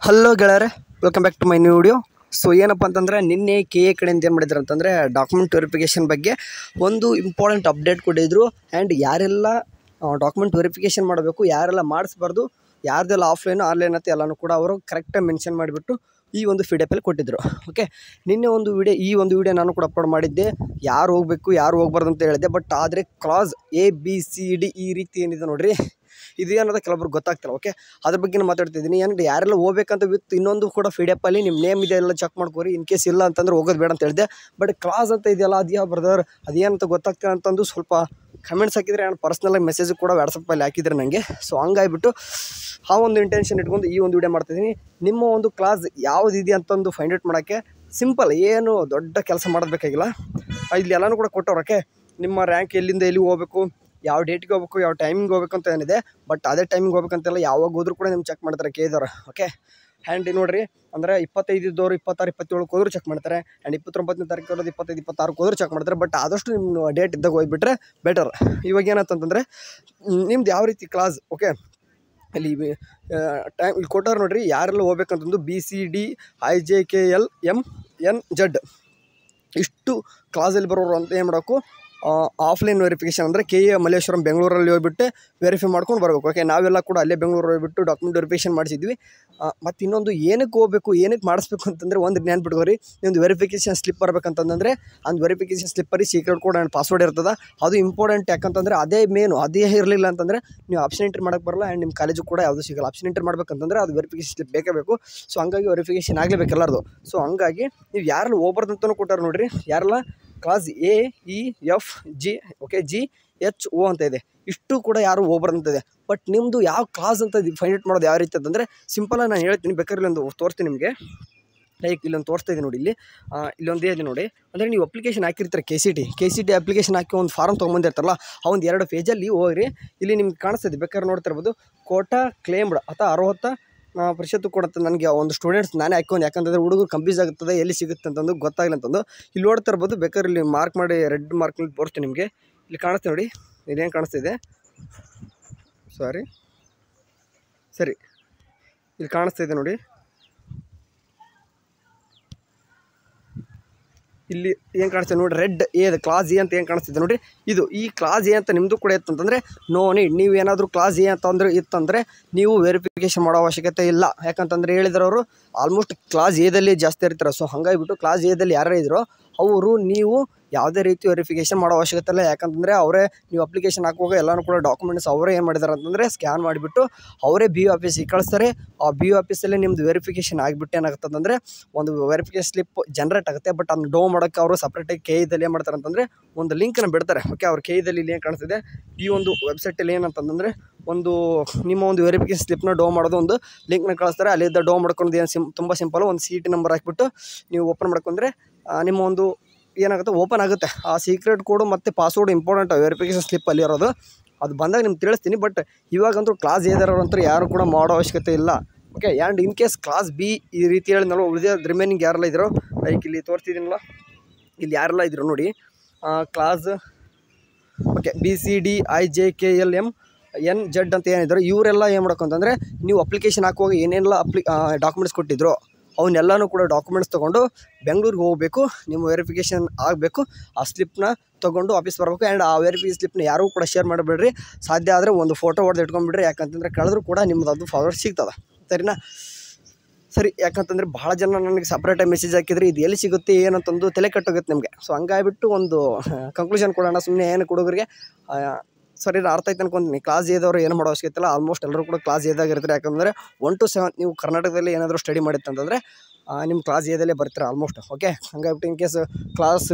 Hello ಗೆಳೆಯರೆ, welcome back to my new video. So ಏನಪ್ಪ ಅಂತಂದರೆ ನಿನ್ನೆ ಕೆ ಎ ಕಡೆಯಿಂದ ಏನು ಮಾಡಿದ್ರು ಅಂತಂದರೆ ಡಾಕ್ಯುಮೆಂಟ್ ವೆರಿಫಿಕೇಷನ್ ಬಗ್ಗೆ ಒಂದು ಇಂಪಾರ್ಟೆಂಟ್ ಅಪ್ಡೇಟ್ ಕೊಟ್ಟಿದ್ರು. ಆ್ಯಂಡ್ ಯಾರೆಲ್ಲ ಡಾಕ್ಯುಮೆಂಟ್ ವೆರಿಫಿಕೇಷನ್ ಮಾಡಬೇಕು, ಯಾರೆಲ್ಲ ಮಾಡಿಸ್ಬಾರ್ದು, ಯಾರ್ದೆಲ್ಲ ಆಫ್ಲೈನು ಆನ್ಲೈನ್ ಅಂತ ಎಲ್ಲನೂ ಕೂಡ ಅವರು ಕರೆಕ್ಟಾಗಿ ಮೆನ್ಷನ್ ಮಾಡಿಬಿಟ್ಟು ಈ ಒಂದು ಫೀಡಪ್ಪಲ್ಲಿ ಕೊಟ್ಟಿದ್ದರು. ಓಕೆ, ನಿನ್ನೆ ಈ ಒಂದು ವಿಡಿಯೋ ನಾನು ಕೂಡ ಅಪ್ಲೋಡ್ ಮಾಡಿದ್ದೆ, ಯಾರು ಹೋಗಬೇಕು ಯಾರು ಹೋಗ್ಬಾರ್ದು ಅಂತ ಹೇಳಿದ್ದೆ. ಬಟ್ ಆದರೆ ಕ್ಲಾಸ್ ABCD ಈ ರೀತಿ ಏನಿದೆ ನೋಡಿರಿ, ಇದು ಏನದ ಕೆಲವೊಬ್ರಿಗೆ ಗೊತ್ತಾಗ್ತಿಲ್ಲ. ಓಕೆ, ಅದ್ರ ಬಗ್ಗೆ ಮಾತಾಡ್ತಿದ್ದೀನಿ. ಏನು ಯಾರೆಲ್ಲ ಹೋಗ್ಬೇಕಂತ ವಿತ್ ಇನ್ನೊಂದು ಕೂಡ ಫೀಡಪ್ಪಲ್ಲಿ ನಿಮ್ಮ ನೇಮ್ ಇದೆ ಎಲ್ಲ ಚೆಕ್ ಮಾಡ್ಕೋರಿ. ಇನ್ ಕೇಸ್ ಇಲ್ಲ ಅಂತಂದ್ರೆ ಹೋಗೋದು ಬೇಡ ಅಂತ ಹೇಳಿದೆ. ಬಟ್ ಕ್ಲಾಸ್ ಅಂತ ಇದೆಯಲ್ಲ, ಅದು ಯಾವ ಬ್ರದರ್ ಅದೇನಂತ ಗೊತ್ತಾಗ್ತಿಲ್ಲ ಅಂತಂದು ಸ್ವಲ್ಪ ಕಮೆಂಟ್ಸ್ ಹಾಕಿದರೆ ಆ್ಯಂಡ್ ಪರ್ಸ್ನಲಾಗಿ ಮೆಸೇಜ್ ಕೂಡ ವಾಟ್ಸಪ್ಪಲ್ಲಿ ಹಾಕಿದ್ರೆ ನನಗೆ. ಸೊ ಹಂಗಾಗಿಬಿಟ್ಟು ಆ ಒಂದು ಇಂಟೆನ್ಷನ್ ಇಟ್ಕೊಂಡು ಈ ಒಂದು ವಿಡಿಯೋ ಮಾಡ್ತಿದ್ದೀನಿ. ನಿಮ್ಮ ಒಂದು ಕ್ಲಾಸ್ ಯಾವುದಿದೆ ಅಂತಂದು ಫೈಂಡ್ ಔಟ್ ಮಾಡೋಕ್ಕೆ ಸಿಂಪಲ್, ಏನು ದೊಡ್ಡ ಕೆಲಸ ಮಾಡಬೇಕಾಗಿಲ್ಲ. ಇಲ್ಲಿ ಎಲ್ಲನೂ ಕೂಡ ಕೊಟ್ಟವ್ರಕ್ಕೆ ನಿಮ್ಮ ರ್ಯಾಂಕ್ ಎಲ್ಲಿಂದ ಎಲ್ಲಿ ಹೋಗಬೇಕು, ಯಾವ ಡೇಟ್ಗೆ ಹೋಗಬೇಕು, ಯಾವ ಟೈಮಿಂಗ್ ಹೋಗ್ಬೇಕು ಅಂತ ಏನಿದೆ. ಬಟ್ ಅದೇ ಟೈಮಿಂಗ್ ಹೋಗ್ಬೇಕಂತೆಲ್ಲ ಯಾವಾಗ ಹೋದ್ರೂ ಕೂಡ ನಿಮ್ಗೆ ಚೆಕ್ ಮಾಡ್ತಾರೆ ಕೇಳಿದವ್ರು. ಓಕೆ, ಆ್ಯಂಡ್ ನೋಡಿರಿ, ಅಂದರೆ 25 ಇದ್ದವರು 26, 27 ಹೋದ್ರು ಚೆಕ್ ಮಾಡ್ತಾರೆ. ಆ್ಯಂಡ್ 29ನೇ ತಾರೀಕು ಇರೋದು 25, 26 ಹೋದ್ರು ಚೆಕ್ ಮಾಡ್ತಾರೆ. ಬಟ್ ಆದಷ್ಟು ನಿಮ್ಮ ಡೇಟ್ ಇದ್ದಾಗ ಹೋಗ್ಬಿಟ್ರೆ ಬೆಟರ್. ಇವಾಗ ಏನಂತಂದರೆ ನಿಮ್ದು ಯಾವ ರೀತಿ ಕ್ಲಾಸ್, ಓಕೆ, ಇಲ್ಲಿ ಇಲ್ಲಿ ಕೊಟ್ಟವ್ರು ನೋಡಿರಿ, ಯಾರೆಲ್ಲ ಹೋಗ್ಬೇಕಂತಂದು BCD IJKL MNZ ಇಷ್ಟು ಕ್ಲಾಸಲ್ಲಿ ಬರೋರು ಅಂತ ಏನು ಮಾಡಬೇಕು, ಆಫ್ಲೈನ್ ವೆರಿಫಿಕೇಷನ್ ಅಂದರೆ KA ಮಲ್ಲೇಶ್ವರಂ ಬೆಂಗಳೂರಲ್ಲಿ ಹೋಗ್ಬಿಟ್ಟು ವೆರಿಫೈ ಮಾಡ್ಕೊಂಡು ಬರಬೇಕು. ಓಕೆ, ನಾವೆಲ್ಲ ಕೂಡ ಅಲ್ಲೇ ಬೆಂಗಳೂರು ಹೋಗ್ಬಿಟ್ಟು ಡಾಕ್ಯುಮೆಂಟ್ ವೆರಿಫಿಕೇಷನ್ ಮಾಡಿಸಿದ್ವಿ. ಮತ್ತು ಇನ್ನೊಂದು ಏನಕ್ಕೆ ಹೋಗಬೇಕು, ಏನಕ್ಕೆ ಮಾಡಿಸ್ಬೇಕು ಅಂತಂದರೆ ಒಂದು ಜ್ಞಾನ ಬಿಟ್ಕೋರಿ. ನಿಮ್ಮದು ವೆರಿಫಿಕೇಷನ್ ಸ್ಲಿಪ್ ಬರಬೇಕಂತಂದರೆ ಒಂದು ವೆರಿಫಿಕೇಷನ್ ಸ್ಲಿಪ್ಪಲ್ಲಿ ಸೀಕ್ರೆಟ್ ಕೋಡ್ ಆ್ಯಂಡ್ ಪಾಸ್ವರ್ಡ್ ಇರ್ತದೆ. ಅದು ಇಂಪಾರ್ಟೆಂಟ್. ಯಾಕಂತಂದರೆ ಅದೇ ಮೇನು, ಅದೇ ಇರಲಿಲ್ಲ ಅಂತಂದರೆ ನೀವು ಆಪ್ಷನ್ ಎಂಟ್ರಿ ಮಾಡೋಕ್ಕೆ ಬರಲ್ಲ. ಆ್ಯಂಡ್ ನಿಮ್ಮ ಕಾಲೇಜು ಕೂಡ ಯಾವುದೂ ಸಿಗಲ್ಲ. ಆಪ್ಷನ್ ಎಂಟ್ರಿ ಮಾಡ್ಬೇಕಂತಂದರೆ ಅದು ವೆರಿಫಿಕೇಷನ್ ಸ್ಲಿಪ್ ಬೇಕೇ ಬೇಕು. ಸೊ ಹಂಗಾಗಿ ವೆರಿಫಿಕೇಷನ್ ಆಗಲೇಬೇಕು ಎಲ್ಲರದು. ಸೊ ಹಂಗಾಗಿ ನೀವು ಯಾರೆಲ್ಲ ಹೋಗ್ಬಾರ್ದು ಅಂತಲೂ ಕೊಟ್ಟಾರೆ ನೋಡಿರಿ. ಯಾರೆಲ್ಲ ಕ್ಲಾಸ್ AEFG, ಓಕೆ, GHO ಅಂತ ಇದೆ, ಇಷ್ಟು ಕೂಡ ಯಾರು ಹೋಗ್ಬಾರ್ದಂತಿದೆ. ಬಟ್ ನಿಮ್ಮದು ಯಾವ ಕ್ಲಾಸ್ ಅಂತ ಫೈಂಡ್ ಔಟ್ ಮಾಡೋದು ಯಾವ ರೀತಿ ಅಂತಂದರೆ ಸಿಂಪಲಾಗಿ ನಾನು ಹೇಳ್ತೀನಿ. ಬೇಕಾದ್ರೆ ಇಲ್ಲೊಂದು ತೋರಿಸ್ತೀನಿ ನಿಮಗೆ. ಲೈಕ್ ಇಲ್ಲೊಂದು ತೋರಿಸ್ತಾ ಇದೆ ನೋಡಿ, ಇಲ್ಲೊಂದು ಇದೆ ನೋಡಿ. ಅಂದರೆ ನೀವು ಅಪ್ಲಿಕೇಶನ್ ಹಾಕಿರ್ತಾರೆ KCT ಅಪ್ಲಿಕೇಶನ್ ಹಾಕಿ ಒಂದು ಫಾರ್ಮ್ ತೊಗೊಂಬಂದಿರ್ತಾರಲ್ಲ, ಆ ಒಂದು 2 ಪೇಜಲ್ಲಿ ಹೋಗ್ರಿ. ಇಲ್ಲಿ ನಿಮ್ಗೆ ಕಾಣಿಸ್ತಿದೆ, ಬೇಕಾದ್ರೆ ನೋಡ್ತಿರ್ಬೋದು, ಕೋಟಾ ಕ್ಲೇಮ್ಡ್ ಅಥವಾ 60% ಕೊಡುತ್ತೆ. ನನಗೆ ಒಂದು ಸ್ಟೂಡೆಂಟ್ಸ್ ನಾನೇ ಹಾಕೊಂಡು, ಯಾಕಂತಂದರೆ ಹುಡುಗರು ಕನ್ಫ್ಯೂಸ್ ಆಗುತ್ತದೆ ಎಲ್ಲಿ ಸಿಗುತ್ತೆ ಅಂತಂದು ಗೊತ್ತಾಗಲಿ ಅಂತಂದು. ಇಲ್ಲಿ ನೋಡ್ತಾ ಇರ್ಬೋದು, ಬೇಕಾದ್ರೆ ಇಲ್ಲಿ ಮಾರ್ಕ್ ಮಾಡಿ ರೆಡ್ ಮಾರ್ಕ್ನಲ್ಲಿ ತೋರಿಸ್ತೀನಿ ನಿಮಗೆ. ಇಲ್ಲಿ ಕಾಣಿಸ್ತೆ ನೋಡಿ, ಇದೇನು ಕಾಣಿಸ್ತಿದೆ, ಸರಿ ಇಲ್ಲಿ ಕಾಣಿಸ್ತಿದೆ ನೋಡಿ. ಇಲ್ಲಿ ಏನು ಕಾಣಿಸ್ತಿದೆ ನೋಡಿ, ರೆಡ್ A ಕ್ಲಾಸ್ A ಅಂತ ಏನು ಕಾಣಿಸ್ತಿದೆ ನೋಡಿರಿ. ಈ ಕ್ಲಾಸ್ A ಅಂತ ನಿಮ್ಮದು ಕೂಡ ಇತ್ತಂತಂದರೆ ನೋ ನೀಡ್. ನೀವು ಏನಾದರೂ ಕ್ಲಾಸ್ A ಅಂತಂದರೆ ಇತ್ತಂದರೆ ನೀವು ವೆರಿಫಿಕೇಷನ್ ಮಾಡೋ ಅವಶ್ಯಕತೆ ಇಲ್ಲ. ಯಾಕಂತಂದರೆ ಹೇಳಿದ್ರವರು ಆಲ್ಮೋಸ್ಟ್ ಕ್ಲಾಸ್ Aದಲ್ಲಿ ಜಾಸ್ತಿ ಇರ್ತಾರೆ. ಸೊ ಹಾಗಾಗಿಬಿಟ್ಟು ಕ್ಲಾಸ್ Aದಲ್ಲಿ ಯಾರು ಇದ್ರೋ ಅವರು ನೀವು ಯಾವುದೇ ರೀತಿ ವೆರಿಫಿಕೇಷನ್ ಮಾಡೋ ಅವಶ್ಯಕತೆ ಇಲ್ಲ. ಯಾಕಂತಂದರೆ ಅವರೇ ನೀವು ಅಪ್ಲಿಕೇಶನ್ ಹಾಕುವಾಗ ಎಲ್ಲನೂ ಕೂಡ ಡಾಕ್ಯುಮೆಂಟ್ಸ್ ಅವರೇ ಏನು ಮಾಡಿದ್ದಾರೆ ಅಂತಂದರೆ ಸ್ಕ್ಯಾನ್ ಮಾಡಿಬಿಟ್ಟು ಅವರೇ BO ಆಫೀಸಿಗೆ ಕಳಿಸ್ತಾರೆ. ಆ BO ಆಫೀಸಲ್ಲಿ ನಿಮ್ಮದು ವೆರಿಫಿಕೇಷನ್ ಆಗಿಬಿಟ್ಟು ಏನಾಗುತ್ತೆ ಅಂತಂದರೆ ಒಂದು ವೆರಿಫಿಕೇಷನ್ ಸ್ಲಿಪ್ ಜನ್ರೇಟ್ ಆಗುತ್ತೆ. ಬಟ್ ಅದನ್ನು ಡೌನ್ ಮಾಡೋಕ್ಕೆ ಅವರು ಸಪ್ರೇಟಾಗಿ KEದಲ್ಲಿ ಏನು ಮಾಡ್ತಾರೆ ಅಂತಂದರೆ ಒಂದು ಲಿಂಕನ್ನು ಬಿಡ್ತಾರೆ. ಓಕೆ, ಅವ್ರು KEದಲ್ಲಿ ಇಲ್ಲಿ ಏನು ಕಾಣಿಸ್ತಿದೆ, ಈ ಒಂದು ವೆಬ್ಸೈಟಲ್ಲಿ ಏನಂತಂದರೆ ಒಂದು ನಿಮ್ಮ ಒಂದು ವೆರಿಫಿಕೇಷನ್ ಸ್ಲಿಪ್ನ ಡೌನ್ ಮಾಡೋದು ಒಂದು ಲಿಂಕ್ನ ಕಳಿಸ್ತಾರೆ. ಅಲ್ಲಿದ್ದ ಡೌನ್ ಮಾಡ್ಕೊಂಡು ಏನು ತುಂಬ ಸಿಂಪಲ್, ಒಂದು CT ನಂಬರ್ ಹಾಕಿಬಿಟ್ಟು ನೀವು ಓಪನ್ ಮಾಡ್ಕೊಂಡ್ರೆ ನಿಮ್ಮ ಒಂದು ಏನಾಗುತ್ತೆ ಓಪನ್ ಆಗುತ್ತೆ. ಆ ಸೀಕ್ರೆಟ್ ಕೋಡು ಮತ್ತು ಪಾಸ್ವರ್ಡ್ ಇಂಪಾರ್ಟೆಂಟ್ ವೆರಿಫಿಕೇಷನ್ ಸ್ಲಿಪ್ಪಲ್ಲಿ ಇರೋದು. ಅದು ಬಂದಾಗ ನಿಮ್ಗೆ ತಿಳಿಸ್ತೀನಿ. ಬಟ್ ಇವಾಗಂತೂ ಕ್ಲಾಸ್ A ಯಾರು ಕೂಡ ಮಾಡೋ ಅವಶ್ಯಕತೆ ಇಲ್ಲ. Okay, and in case class B ಈ ರೀತಿ ಹೇಳಿದ್ನಲ್ಲ, ಉಳಿದ ರಿಮೈನಿಂಗ್ ಯಾರೆಲ್ಲ ಇದ್ರೋ, ಲೈಕ್ ಇಲ್ಲಿ ತೋರಿಸ್ತಿದ್ದೀನಲ್ಲ, ಇಲ್ಲಿ ಯಾರೆಲ್ಲ ಇದ್ರು ನೋಡಿ, class okay BCD IJKL MNZ ಅಂತ ಏನಿದ್ರು, ಇವರೆಲ್ಲ ಏನು ಮಾಡಬೇಕು ಅಂತಂದರೆ ನೀವು ಅಪ್ಲಿಕೇಶನ್ ಹಾಕುವಾಗ ಏನೆಲ್ಲ ಡಾಕ್ಯುಮೆಂಟ್ಸ್ ಕೊಟ್ಟಿದ್ರು ಅವನ್ನೆಲ್ಲನೂ ಕೂಡ ಡಾಕ್ಯುಮೆಂಟ್ಸ್ ತೊಗೊಂಡು ಬೆಂಗಳೂರಿಗೆ ಹೋಗಬೇಕು. ನಿಮ್ಮ ವೆರಿಫಿಕೇಷನ್ ಆಗಬೇಕು. ಆ ಸ್ಲಿಪ್ನ ತೊಗೊಂಡು ಆಫೀಸ್ ಬರಬೇಕು. ಆ್ಯಂಡ್ ಆ ವೆರಿಫಿಕೇಷನ್ ಸ್ಲಿಪ್ನ ಯಾರೂ ಕೂಡ ಶೇರ್ ಮಾಡಬೇಡ್ರಿ. ಸಾಧ್ಯ ಆದರೆ ಒಂದು ಫೋಟೋ ಹೊಡೆದು ಇಟ್ಕೊಂಡ್ಬಿಡ್ರಿ. ಯಾಕಂತಂದರೆ ಕಳೆದ್ರೂ ಕೂಡ ನಿಮ್ಮದು ಅದು ಫಾರ್ವರ್ಡ್ ಸಿಗ್ತದೆ. ಸರಿನಾ? ಸರಿ, ಯಾಕಂತಂದರೆ ಭಾಳ ಜನ ನನಗೆ ಸಪ್ರೇಟಾಗಿ ಮೆಸೇಜ್ ಹಾಕಿದರೆ ಇದು ಎಲ್ಲಿ ಸಿಗುತ್ತೆ ಏನಂತಂದು ತಲೆ ಕೆಟ್ಟೋಗುತ್ತೆ ನಿಮಗೆ. ಸೊ ಹಂಗಾಗಿಬಿಟ್ಟು ಒಂದು ಕಂಕ್ಲೂಷನ್ ಕೊಡೋಣ. ಸುಮ್ಮನೆ ಏನು ಹುಡುಗರಿಗೆ ಸರಿ ಅರ್ಥ ಆಯ್ತು ಅನ್ಕೊಂತೀನಿ. ಕ್ಲಾಸ್ Aದವರು ಏನು ಮಾಡೋ ಅವಶ್ಯಕತೆ ಇಲ್ಲ. ಆಲ್ಮೋಸ್ಟ್ ಎಲ್ಲರೂ ಕೂಡ ಕ್ಲಾಸ್ Aದಾಗ ಇರ್ತಾರೆ. ಯಾಕಂದರೆ 1 to 7 ನೀವು ಕರ್ನಾಟಕದಲ್ಲಿ ಏನಾದರೂ ಸ್ಟಡಿ ಮಾಡಿತ್ತಂತಂದರೆ ನಿಮ್ಮ ಕ್ಲಾಸ್ Aದಲ್ಲೇ ಬರ್ತೀರ ಆಲ್ಮೋಸ್ಟ್. ಓಕೆ, ಹಂಗಾಗಿಬಿಟ್ಟು ಇನ್ ಕೇಸ್ ಕ್ಲಾಸ್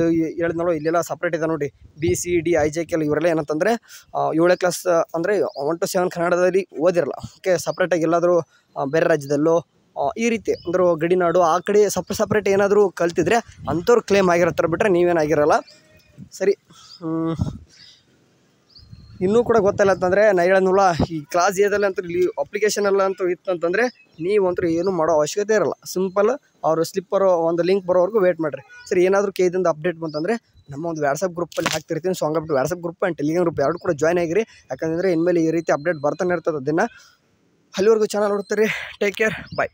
ಹೇಳಿದ್ನೋ ಇಲ್ಲೆಲ್ಲ ಸಪ್ರೇಟ್ ಇದೆ ನೋಡಿ, BCD IJKL ಇವರೆಲ್ಲ ಏನಂತಂದರೆ 7ನೇ ಕ್ಲಾಸ್ ಅಂದರೆ 1 to 7 ಕನ್ನಡದಲ್ಲಿ ಓದಿರಲ್ಲ. ಓಕೆ, ಸಪ್ರೇಟಾಗಿ ಎಲ್ಲಾದರೂ ಬೇರೆ ರಾಜ್ಯದಲ್ಲೋ ಈ ರೀತಿ ಅಂದ್ರೆ ಗಡಿನಾಡು ಆ ಕಡೆ ಸಪ್ರೇಟ್ ಏನಾದರೂ ಕಲ್ತಿದ್ರೆ ಅಂಥವ್ರು ಕ್ಲೇಮ್ ಆಗಿರ್ತಾರೆ. ಬಿಟ್ಟರೆ ನೀವೇನಾಗಿರಲ್ಲ. ಸರಿ, ಇನ್ನೂ ಕೂಡ ಗೊತ್ತಿಲ್ಲ ಅಂತಂದರೆ ನಾ ಹೇಳೋದಿಲ್ಲ, ಈ ಕ್ಲಾಸ್ Aದಲ್ಲಿ ಅಂತೂ ಇಲ್ಲಿ ಅಪ್ಲಿಕೇಶನೆಲ್ಲ ಅಂತೂ ಇತ್ತಂತಂದರೆ ನೀವಂತೂ ಏನೂ ಮಾಡೋ ಅವಶ್ಯಕತೆ ಇರಲ್ಲ. ಸಿಂಪಲ್ ಅವರು ಸ್ಲಿಪ್ ಒಂದು ಲಿಂಕ್ ಬರೋವರೆಗೂ ವೇಟ್ ಮಾಡಿರಿ. ಸರಿ, ಏನಾದರೂ KEದಿಂದ ಅಪ್ಡೇಟ್ ಬಂತಂದರೆ ನಮ್ಮ ಒಂದು ವಾಟ್ಸಪ್ ಗ್ರೂಪಲ್ಲಿ ಹಾಕ್ತಿರ್ತೀನಿ. ಸೊ ಹಂಗಾಗ್ಬಿಟ್ಟು WhatsApp group and Telegram group ಎರಡು ಕೂಡ ಜಾಯ್ನ್ ಆಗಿರಿ. ಯಾಕಂದರೆ ಇನ್ಮೇಲೆ ಈ ರೀತಿ ಅಪ್ಡೇಟ್ ಬರ್ತಾನೆ ಇರ್ತದೆ ದಿನ. ಅಲ್ಲಿವರೆಗೂ ಚಾನಲ್ ನೋಡ್ತೀರಿ. ಟೇಕ್ ಕೇರ್, ಬಾಯ್.